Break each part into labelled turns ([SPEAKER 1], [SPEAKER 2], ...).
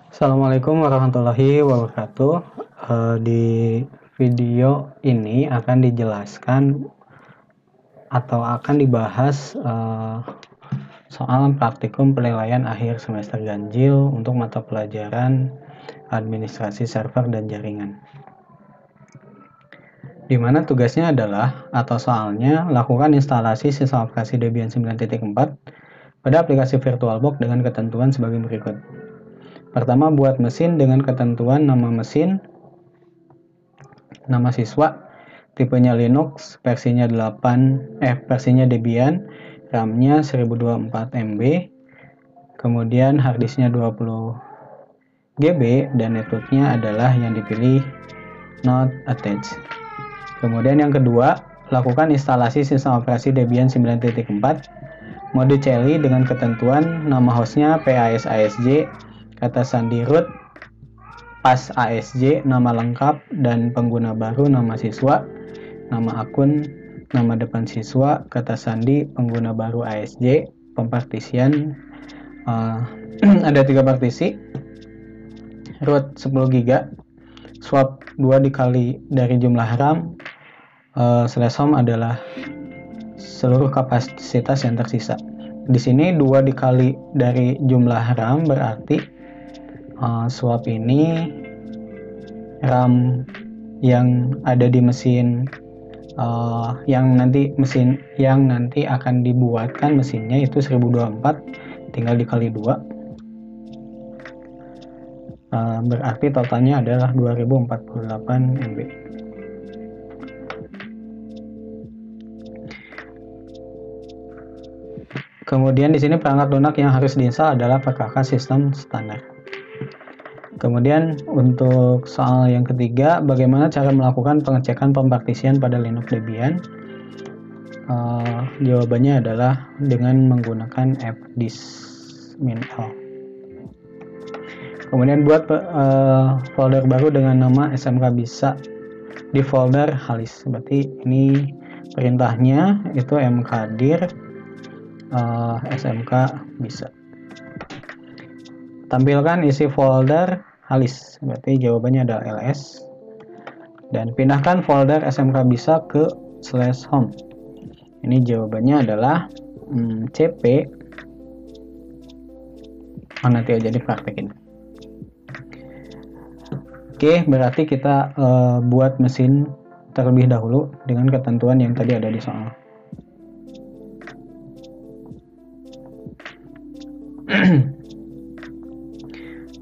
[SPEAKER 1] Assalamualaikum warahmatullahi wabarakatuh. Di video ini akan dijelaskan atau akan dibahas soal praktikum penilaian akhir semester ganjil untuk mata pelajaran administrasi server dan jaringan. Di mana tugasnya adalah atau soalnya lakukan instalasi sistem aplikasi Debian 9.4 pada aplikasi VirtualBox dengan ketentuan sebagai berikut. Pertama, buat mesin dengan ketentuan nama mesin, nama siswa, tipenya Linux, versinya Debian, RAM-nya 1024 MB, kemudian harddisknya 20 GB dan networknya adalah yang dipilih not attached. Kemudian yang kedua, lakukan instalasi sistem operasi Debian 9.4 mode CLI dengan ketentuan nama hostnya PAS-ASJ, kata sandi root, pas ASJ, nama lengkap, dan pengguna baru nama siswa, nama akun, nama depan siswa, kata sandi, pengguna baru ASJ, pempartisian, ada 3 partisi, root 10 GB, swap 2 dikali dari jumlah RAM, /home adalah seluruh kapasitas yang tersisa. Di sini 2 dikali dari jumlah RAM berarti swap ini RAM yang ada di mesin yang nanti akan dibuatkan mesinnya itu 1024 tinggal dikali 2, berarti totalnya adalah 2048 MB. Kemudian di sini perangkat lunak yang harus diinstal adalah PKK sistem standar. Kemudian untuk soal yang ketiga, bagaimana cara melakukan pengecekan pempartisian pada Linux Debian? Jawabannya adalah dengan menggunakan fdisk-l. Kemudian buat folder baru dengan nama SMK bisa di folder halis. Berarti ini perintahnya itu mkdir SMK bisa. Tampilkan isi folder halis, berarti jawabannya adalah ls, dan pindahkan folder SMK bisa ke /home. Ini jawabannya adalah cp. Nanti aja dipraktekin. Oke, berarti kita buat mesin terlebih dahulu dengan ketentuan yang tadi ada di soal.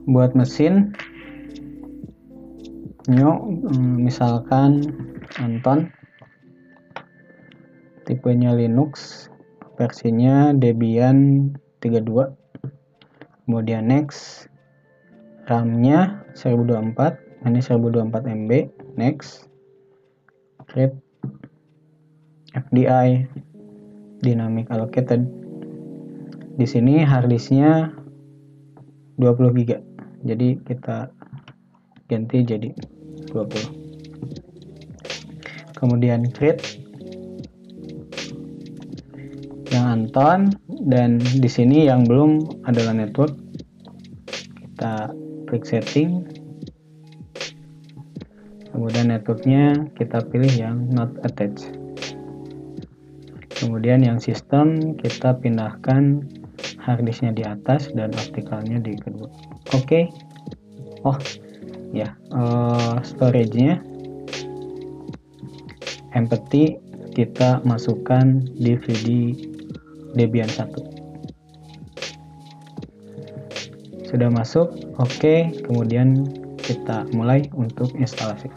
[SPEAKER 1] Buat mesin misalkan Anton, tipenya Linux, versinya Debian 32, kemudian next, RAM-nya 1024, ini 1024 MB, next, create FDI dynamic allocated. Di sini harddisknya 20 GB. Jadi kita ganti jadi 20. Kemudian create yang Anton, dan di sini yang belum adalah network. Kita klik setting. Kemudian networknya kita pilih yang not attached. Kemudian yang sistem kita pindahkan harddisknya di atas dan optikalnya di kedua. Oke. Storage-nya empty, kita masukkan DVD Debian 1. Sudah masuk. Oke, kemudian kita mulai untuk instalasi.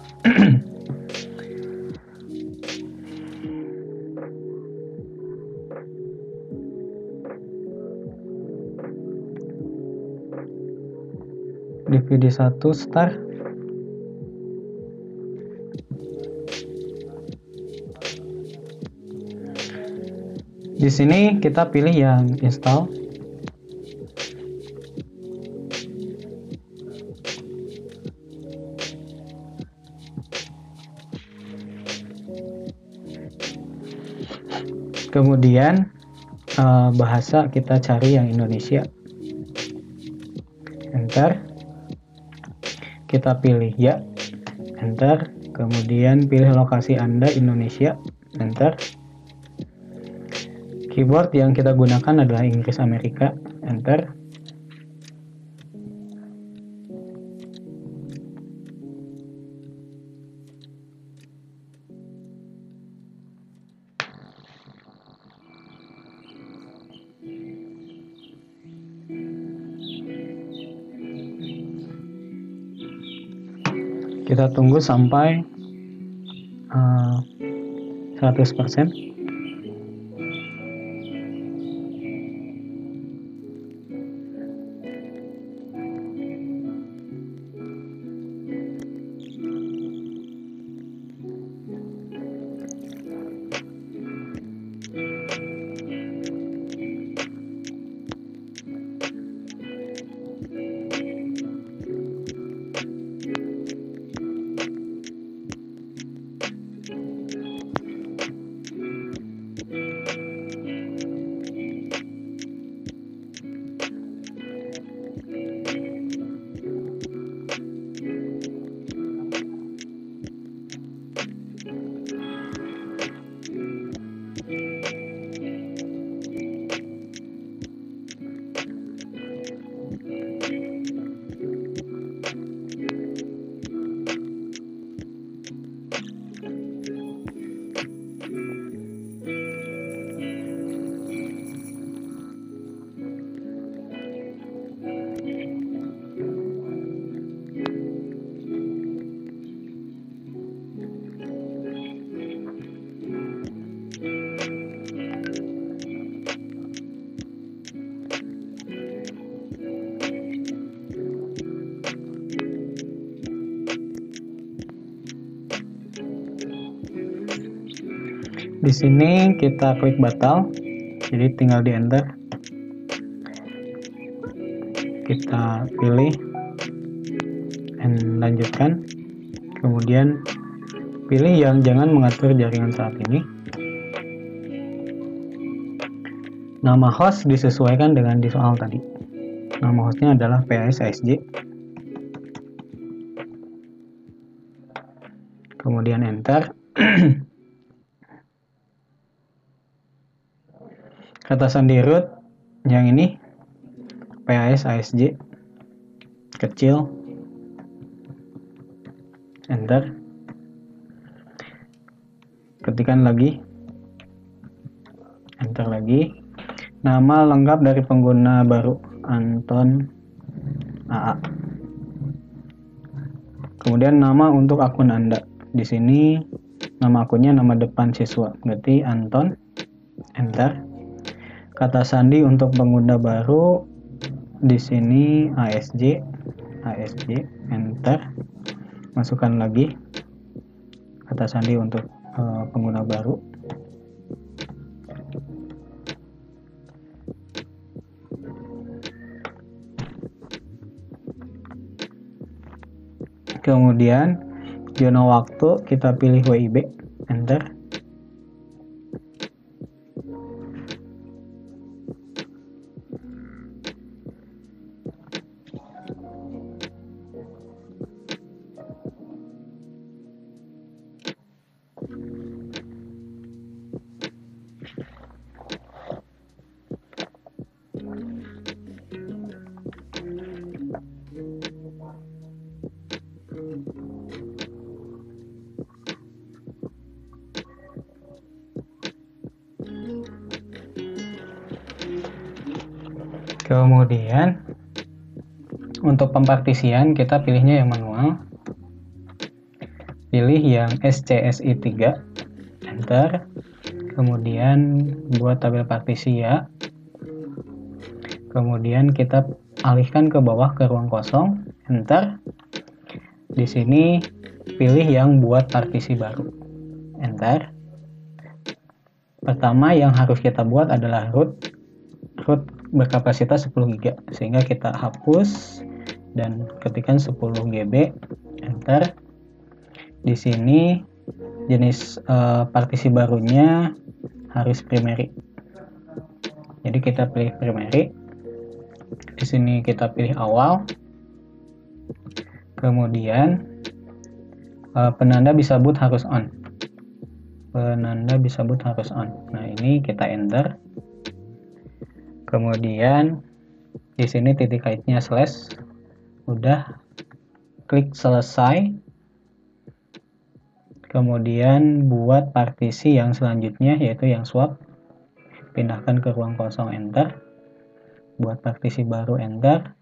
[SPEAKER 1] DVD 1 start. Di sini kita pilih yang install. Kemudian bahasa kita cari yang Indonesia. Enter. kita pilih ya, enter. Kemudian pilih lokasi Anda Indonesia, enter. Keyboard yang kita gunakan adalah Inggris Amerika, enter. Kita tunggu sampai 100%. Di sini kita klik batal, jadi tinggal di enter. Kita pilih and lanjutkan. Kemudian pilih yang jangan mengatur jaringan saat ini. Nama host disesuaikan dengan di soal tadi. Nama hostnya adalah PAS-ASJ. Kemudian enter. Kata sandi root yang ini PAS-ASJ kecil, enter. Ketikkan lagi, enter lagi. Nama lengkap dari pengguna baru Anton AA. Kemudian nama untuk akun Anda. Di sini nama akunnya nama depan siswa, berarti Anton, enter. Kata sandi untuk pengguna baru di sini ASJ, enter. Masukkan lagi kata sandi untuk pengguna baru. Kemudian zona waktu kita pilih WIB, enter. Kemudian untuk pempartisian kita pilihnya yang manual. Pilih yang SCSI 3, enter. Kemudian buat tabel partisi ya. Kemudian kita alihkan ke bawah ke ruang kosong, enter. Di sini pilih yang buat partisi baru, enter. Pertama yang harus kita buat adalah root berkapasitas 10 GB, sehingga kita hapus dan ketikkan 10 GB, enter. Di sini jenis partisi barunya harus primary, jadi kita pilih primary. Di sini kita pilih awal, Kemudian penanda bisa boot harus on. Penanda bisa boot harus on. Nah, ini kita enter. Kemudian di sini titik kaitnya slash. Udah, klik selesai. Kemudian buat partisi yang selanjutnya, yaitu yang swap. Pindahkan ke ruang kosong, enter. Buat partisi baru, enter.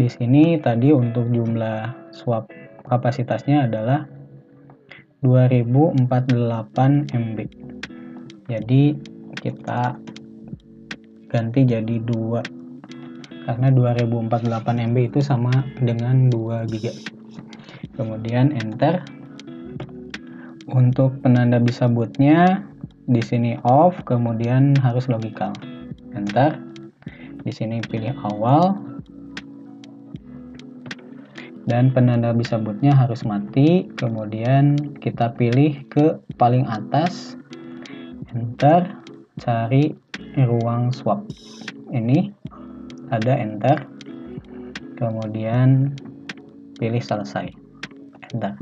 [SPEAKER 1] Di sini tadi untuk jumlah swap kapasitasnya adalah 2048 MB. Jadi kita ganti jadi 2, karena 2048 MB itu sama dengan 2 GB. Kemudian enter. Untuk penanda bisa bootnya di sini off, kemudian harus logical. Enter. Di sini pilih awal. Dan penanda bisa bootnya harus mati. Kemudian kita pilih ke paling atas, enter, cari ruang swap. Ini ada, enter. Kemudian pilih selesai, enter.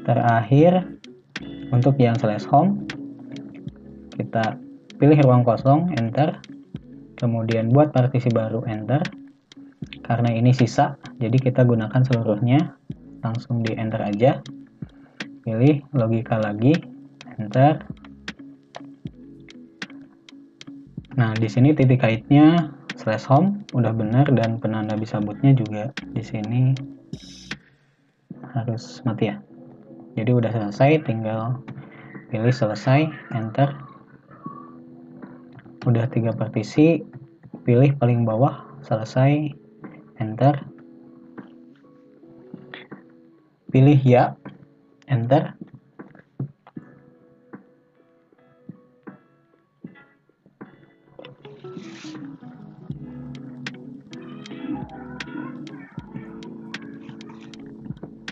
[SPEAKER 1] Terakhir untuk yang slash home, kita pilih ruang kosong, enter. Kemudian buat partisi baru, enter. Karena ini sisa, jadi kita gunakan seluruhnya, langsung di enter aja. Pilih logika lagi, enter. Nah, di sini titik kaitnya slash home udah benar, dan penanda bisa bootnya juga di sini harus mati ya. Jadi udah selesai, tinggal pilih selesai, enter. Udah 3 partisi, pilih paling bawah, selesai, enter. Pilih ya, enter.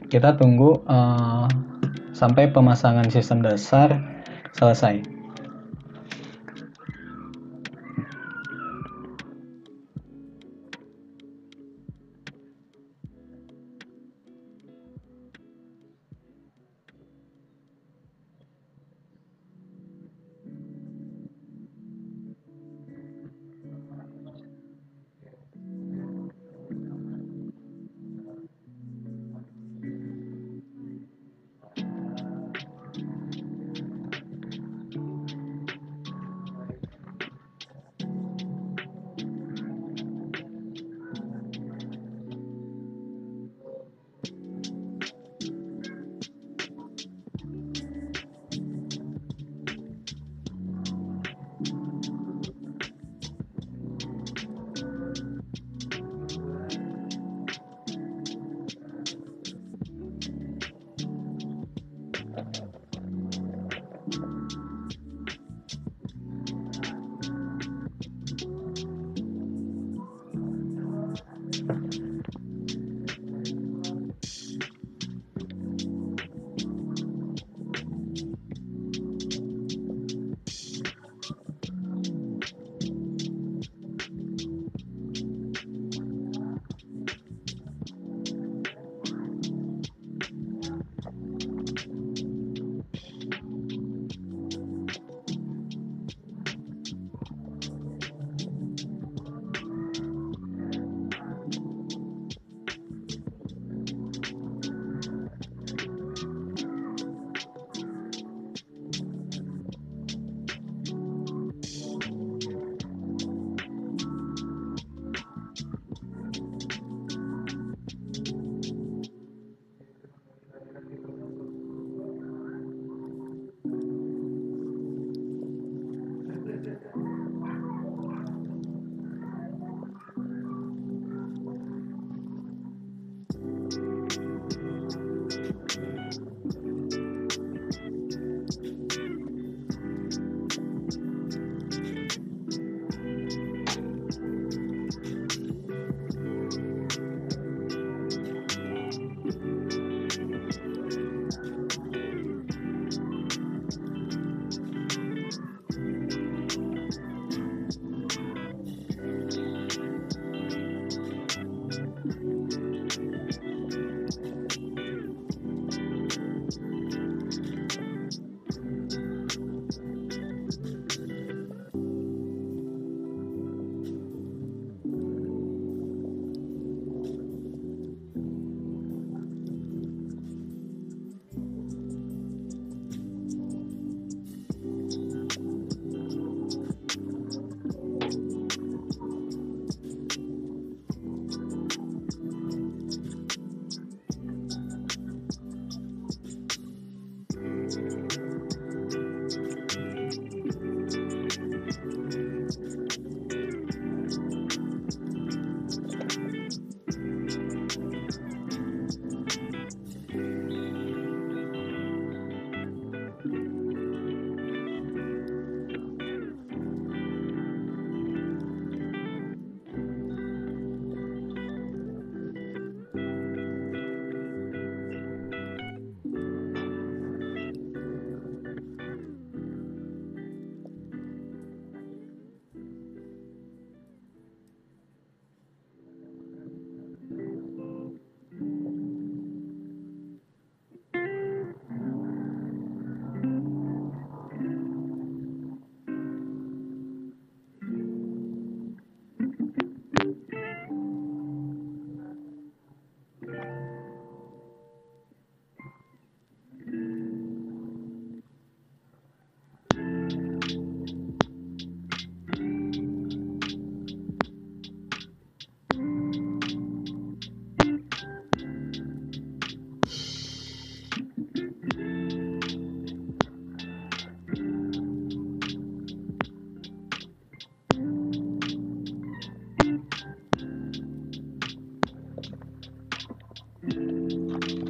[SPEAKER 1] Kita tunggu sampai pemasangan sistem dasar selesai.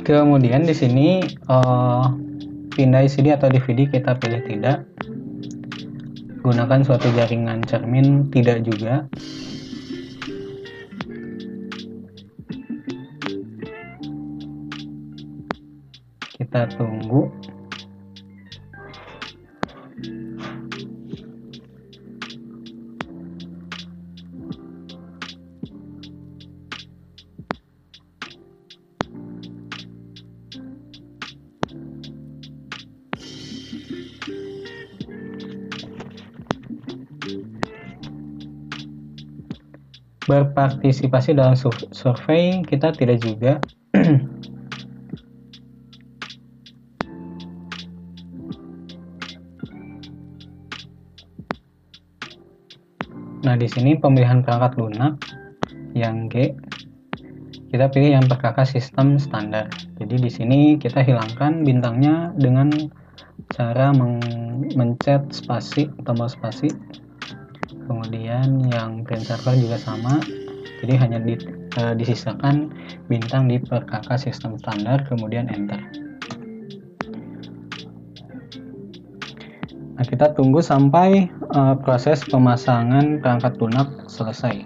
[SPEAKER 1] Kemudian di sini pindah CD atau DVD kita pilih tidak. Gunakan suatu jaringan cermin tidak juga. Kita tunggu. Berpartisipasi dalam survei kita tidak juga. Nah, di sini pemilihan perangkat lunak yang G, kita pilih yang perkakas sistem standar. Jadi di sini kita hilangkan bintangnya dengan cara mencet spasi, tombol spasi. Kemudian yang print server juga sama, jadi hanya disisakan bintang di perkakas sistem standar, kemudian enter. Nah, kita tunggu sampai proses pemasangan perangkat lunak selesai.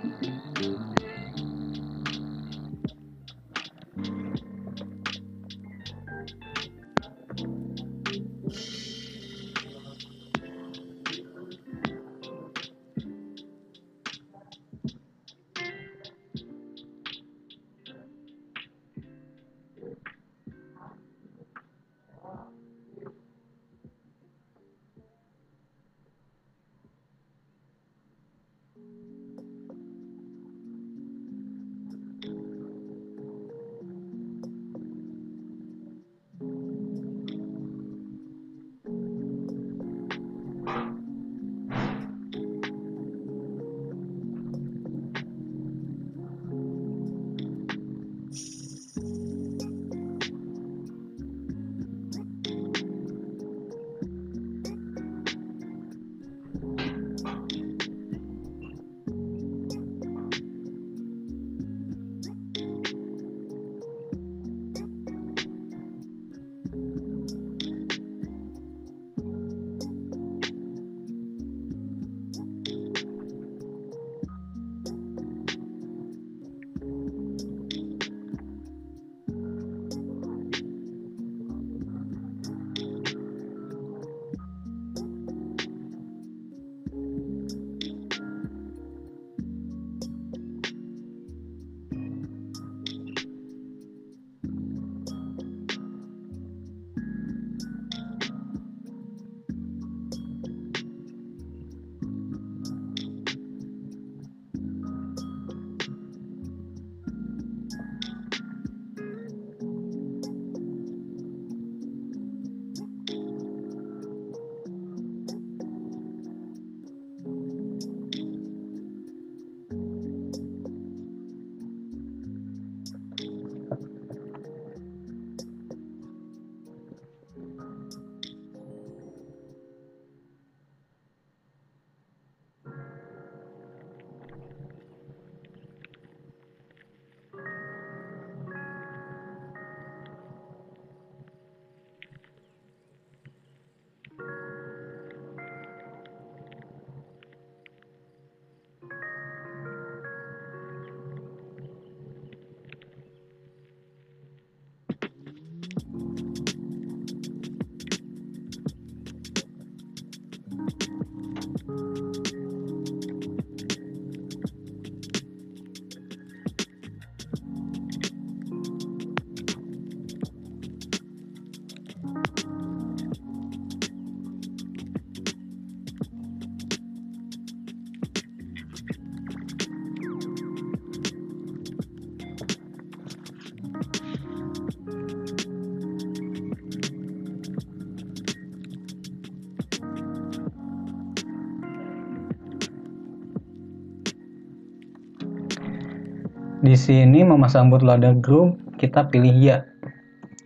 [SPEAKER 1] Di sini memasang bootloader group, kita pilih ya.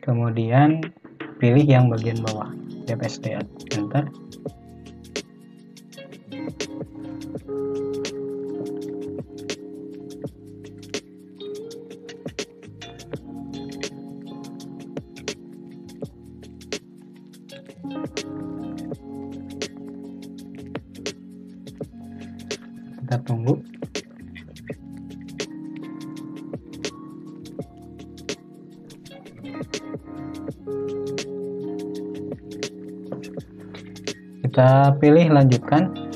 [SPEAKER 1] Kemudian pilih yang bagian bawah, dpsd, enter. tunggu. Kita pilih lanjutkan.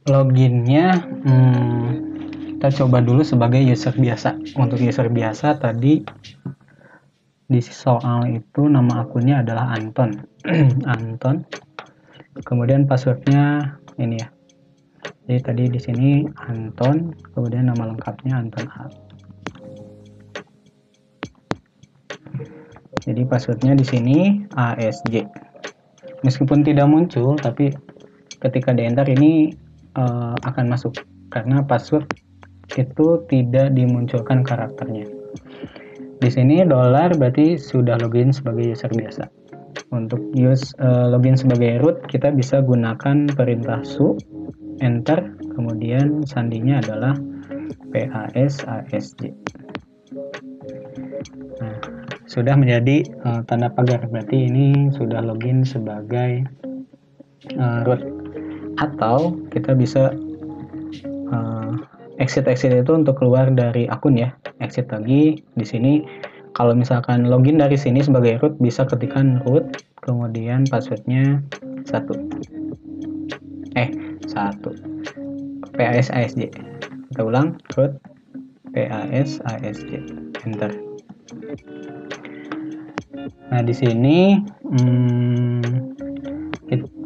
[SPEAKER 1] Loginnya kita coba dulu sebagai user biasa. Untuk user biasa tadi di soal itu nama akunnya adalah Anton. Anton. Kemudian passwordnya ini ya. Jadi tadi di sini Anton, kemudian nama lengkapnya Anton A. Jadi passwordnya di sini ASJ. Meskipun tidak muncul, tapi ketika di enter ini akan masuk karena password itu tidak dimunculkan karakternya. Di sini $ berarti sudah login sebagai user biasa. Untuk login sebagai root kita bisa gunakan perintah su enter, kemudian sandinya adalah PASASJ. Nah, sudah menjadi tanda pagar, berarti ini sudah login sebagai root. Atau kita bisa exit itu untuk keluar dari akun ya. Exit lagi di sini. Kalau misalkan login dari sini sebagai root, bisa ketikkan root, kemudian passwordnya 1 PASASJ. Kita ulang, root PASASJ, enter. Nah di sini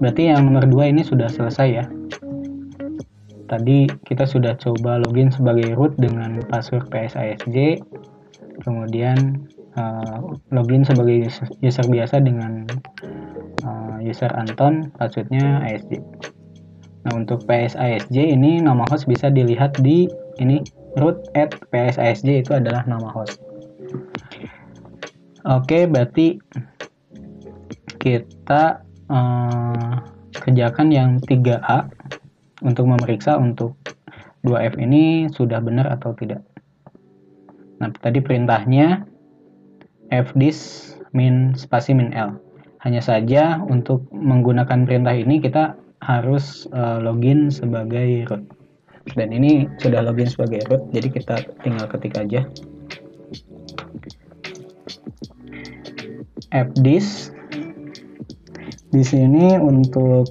[SPEAKER 1] berarti yang nomor 2 ini sudah selesai ya. Tadi kita sudah coba login sebagai root dengan password PASASJ, kemudian login sebagai user biasa dengan user Anton, passwordnya ASJ. Nah untuk PASASJ ini nama host bisa dilihat di ini, root@PASASJ itu adalah nama host. Oke, berarti kita kerjakan yang 3A untuk memeriksa untuk 2F ini sudah benar atau tidak. Nah, tadi perintahnya fthis min spasi min l. Hanya saja untuk menggunakan perintah ini kita harus login sebagai root. Dan ini sudah login sebagai root, jadi kita tinggal ketik aja fthis. Di sini untuk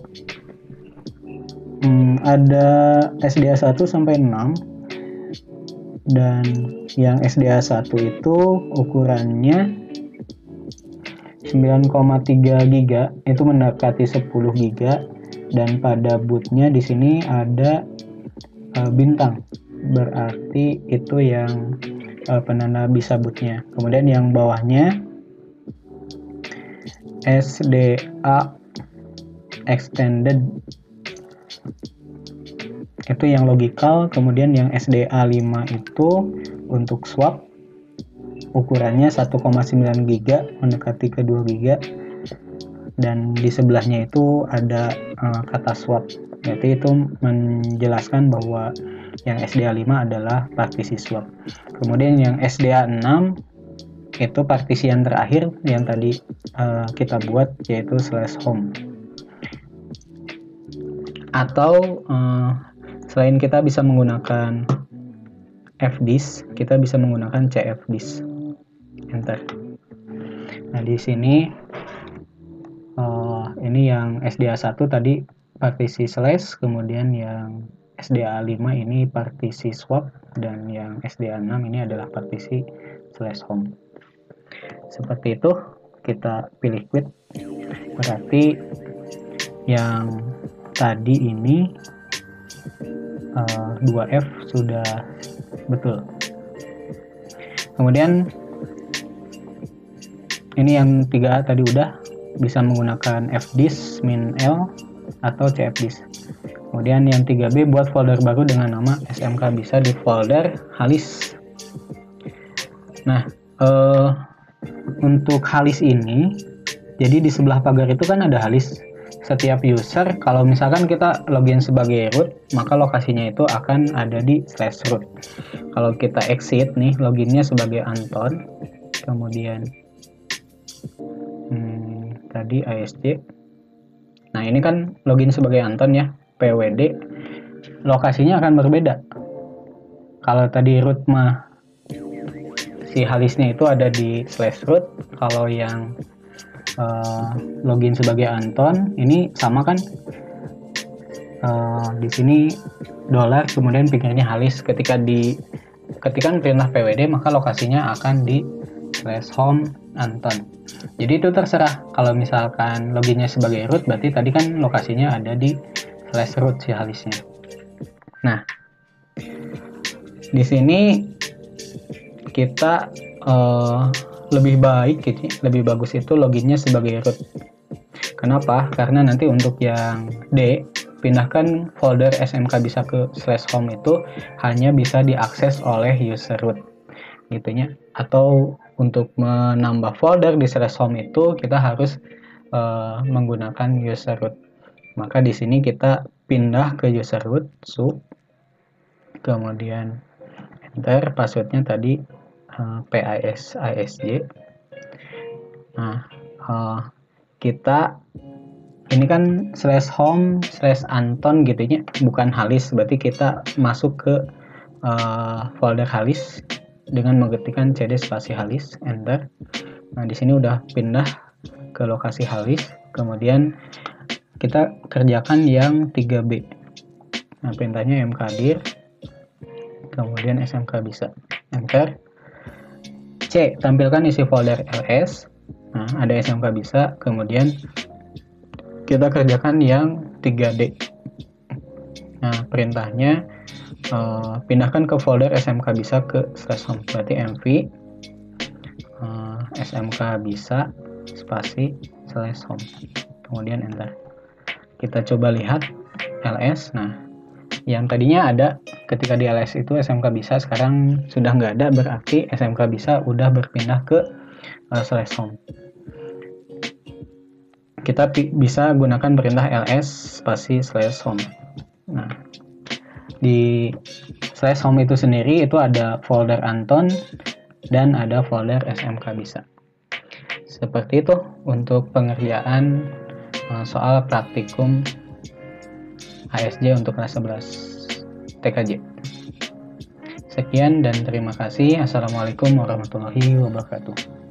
[SPEAKER 1] ada SDA 1 sampai 6, dan yang SDA 1 itu ukurannya 9,3 GB, itu mendekati 10 GB, dan pada bootnya di sini ada bintang, berarti itu yang penanda bisa bootnya. Kemudian yang bawahnya SDA extended, itu yang logical. Kemudian yang SDA 5 itu untuk swap, ukurannya 1,9 GB mendekati ke 2 GB, dan di sebelahnya itu ada kata swap, berarti itu menjelaskan bahwa yang SDA 5 adalah partisi swap. Kemudian yang SDA 6 itu partisi yang terakhir yang tadi kita buat, yaitu /home. Atau selain kita bisa menggunakan fthis, kita bisa menggunakan cfthis, enter. Nah di sini ini yang SDA 1 tadi partisi /, kemudian yang SDA 5 ini partisi swap, dan yang SDA 6 ini adalah partisi /home. Seperti itu, kita pilih quit. Berarti yang tadi ini 2F sudah betul. Kemudian ini yang 3A tadi udah, bisa menggunakan fdisk -l atau cfdisk. Kemudian yang 3B, buat folder baru dengan nama SMK bisa di folder halis. Nah, untuk halis ini, jadi di sebelah pagar itu kan ada halis. Setiap user, kalau misalkan kita login sebagai root, maka lokasinya itu akan ada di /root. Kalau kita exit nih, loginnya sebagai Anton, kemudian tadi ASJ. Nah, ini kan login sebagai Anton ya, PWD, lokasinya akan berbeda. Kalau tadi root mah si halisnya itu ada di /root, kalau yang login sebagai Anton ini sama kan, di sini dolar kemudian pinggirnya halis. Ketika diketikkan perintah pwd, maka lokasinya akan di /home Anton. Jadi itu terserah. Kalau misalkan loginnya sebagai root, berarti tadi kan lokasinya ada di /root si halisnya. Nah, di sini kita lebih bagus itu loginnya sebagai root. Kenapa? Karena nanti untuk yang D, pindahkan folder SMK bisa ke /home itu hanya bisa diakses oleh user root gitu ya. Atau untuk menambah folder di /home itu kita harus menggunakan user root. Maka di sini kita pindah ke user root, sup, kemudian enter, passwordnya tadi PASJ. Nah, kita ini kan /home /Anton gitu ya, bukan halis, berarti kita masuk ke folder halis dengan mengetikkan cd spasi halis, enter. Nah, di sini udah pindah ke lokasi halis, kemudian kita kerjakan yang 3B. Nah, perintahnya mkdir, kemudian smk bisa, enter. C, tampilkan isi folder ls. Nah, ada SMK bisa, kemudian kita kerjakan yang 3D. Nah, perintahnya pindahkan ke folder SMK bisa ke /home, berarti mv SMK bisa spasi /home, kemudian enter. Kita coba lihat ls. Nah, yang tadinya ada ketika di ls itu SMK bisa, sekarang sudah nggak ada, berarti SMK bisa udah berpindah ke /home. Kita bisa gunakan perintah ls spasi /home. Nah, di /home itu sendiri itu ada folder Anton dan ada folder SMK bisa. Seperti itu untuk pengerjaan soal praktikum ASJ untuk kelas 11 TKJ. Sekian dan terima kasih. Assalamualaikum warahmatullahi wabarakatuh.